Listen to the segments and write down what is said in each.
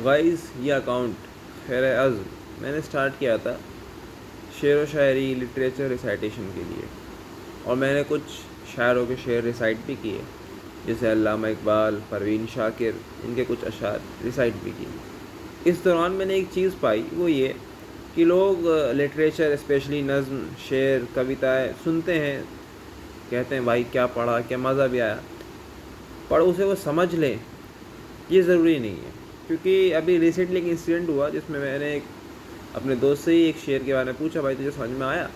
Guys یہ account خیر عز میں نے اسٹارٹ کیا تھا شعر و شاعری لٹریچر ریسائٹیشن کے لیے، اور میں نے کچھ شاعروں کے شعر ریسائٹ بھی کیے، جیسے علامہ اقبال، پروین شاکر، ان کے کچھ اشعار ریسائٹ بھی کیے۔ اس دوران میں نے ایک چیز پائی، وہ یہ کہ لوگ لٹریچر اسپیشلی نظم، شعر، کویتائیں سنتے ہیں، کہتے ہیں بھائی کیا پڑھا، کیا مزہ بھی آیا، پر اسے وہ سمجھ لیں یہ ضروری نہیں ہے۔ کیونکہ ابھی ریسنٹلی ایک انسیڈنٹ ہوا جس میں میں نے اپنے دوست سے ہی ایک شعر کے بارے میں پوچھا، بھائی تجھے سمجھ میں آیا؟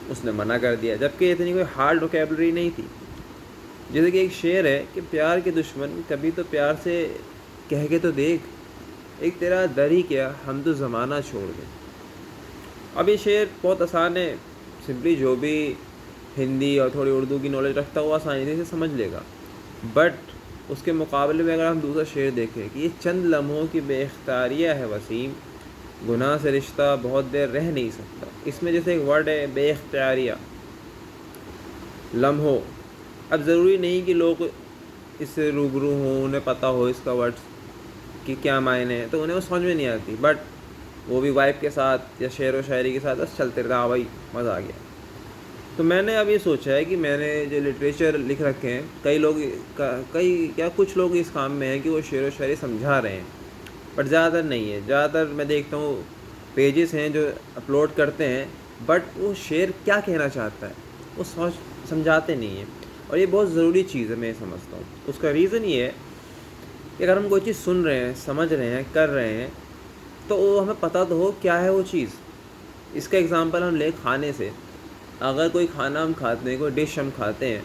اس نے منع کر دیا، جبکہ اتنی کوئی ہارڈ ووکیبلری نہیں تھی۔ جیسے کہ ایک شعر ہے کہ پیار کے دشمن کبھی تو پیار سے کہہ کے تو دیکھ، ایک تیرا در ہی کیا ہم تو زمانہ چھوڑ دیں۔ اب یہ شعر بہت آسان ہے، سمپلی جو بھی ہندی اور تھوڑی اردو کی نالج رکھتا ہوا آسانی سے سمجھ لے گا، بٹ اس کے مقابلے میں اگر ہم دوسرا شعر دیکھیں کہ یہ چند لمحوں کی بے اختیاریہ ہے وسیم، گناہ سے رشتہ بہت دیر رہ نہیں سکتا۔ اس میں جیسے ایک ورڈ ہے بے اختیاریہ، لمحوں۔ اب ضروری نہیں کہ لوگ اس سے روبرو ہوں، انہیں پتہ ہو اس کا ورڈ کہ کیا معنی ہے، تو انہیں وہ سمجھ میں نہیں آتی، بٹ وہ بھی وائب کے ساتھ یا شعر و شاعری کے ساتھ بس چلتے رہتا، ہاں بھائی مزہ آ گیا۔ تو میں نے اب یہ سوچا ہے کہ میں نے جو لٹریچر لکھ رکھے ہیں، کچھ لوگ اس کام میں ہیں کہ وہ شعر و شاعری سمجھا رہے ہیں، بٹ زیادہ تر نہیں ہے۔ زیادہ تر میں دیکھتا ہوں پیجز ہیں جو اپلوڈ کرتے ہیں، بٹ وہ شعر کیا کہنا چاہتا ہے وہ سمجھاتے نہیں ہیں، اور یہ بہت ضروری چیز ہے میں سمجھتا ہوں۔ اس کا ریزن یہ ہے کہ اگر ہم کوئی چیز سن رہے ہیں، سمجھ رہے ہیں، کر رہے ہیں، تو وہ ہمیں پتہ تو ہو کیا ہے وہ چیز۔ اس کا اگزامپل ہم لیں کھانے سے، اگر کوئی کھانا ہم کھاتے ہیں، کوئی ڈش ہم کھاتے ہیں،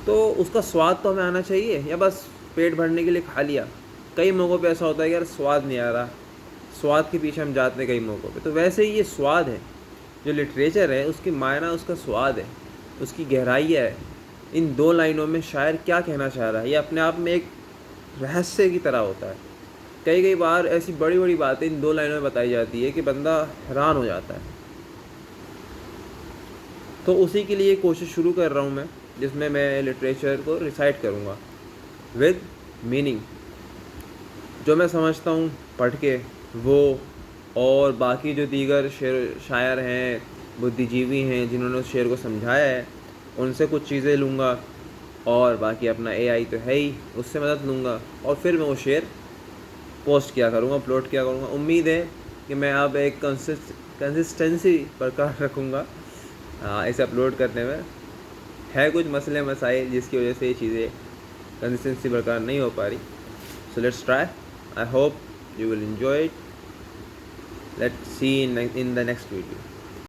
تو اس کا سواد تو ہمیں آنا چاہیے، یا بس پیٹ بھرنے کے لیے کھا لیا؟ کئی موقعوں پہ ایسا ہوتا ہے کہ یار سواد نہیں آ رہا، سواد کے پیچھے ہم جاتے ہیں کئی موقعوں پہ۔ تو ویسے ہی یہ سواد ہے، جو لٹریچر ہے اس کی معنی اس کا سواد ہے، اس کی گہرائی ہے۔ ان دو لائنوں میں شاعر کیا کہنا چاہ رہا ہے، یہ اپنے آپ میں ایک رہسیہ کی طرح ہوتا ہے۔ کئی بار ایسی بڑی بڑی باتیں ان دو لائنوں میں بتائی جاتی ہے کہ بندہ حیران ہو جاتا ہے۔ تو اسی کے لیے کوشش شروع کر رہا ہوں میں، جس میں لٹریچر کو ریسائٹ کروں گا ود میننگ، جو میں سمجھتا ہوں پڑھ کے وہ، اور باقی جو دیگر شاعر ہیں، بدھی جیوی ہیں جنہوں نے اس شعر کو سمجھایا ہے، ان سے کچھ چیزیں لوں گا، اور باقی اپنا اے آئی تو ہے ہی، اس سے مدد لوں گا، اور پھر میں وہ شعر پوسٹ کیا کروں گا، اپلوڈ کیا کروں گا۔ امید ہے کہ میں اب ایک کنسسٹنسی برقرار رکھوں گا اسے اپلوڈ کرنے میں۔ ہے کچھ مسئلے مسائل جس کی وجہ سے یہ چیزیں کنسسٹنسی برقرار نہیں ہو پا رہی، so let's try, I hope you will enjoy it, let's see in the next video.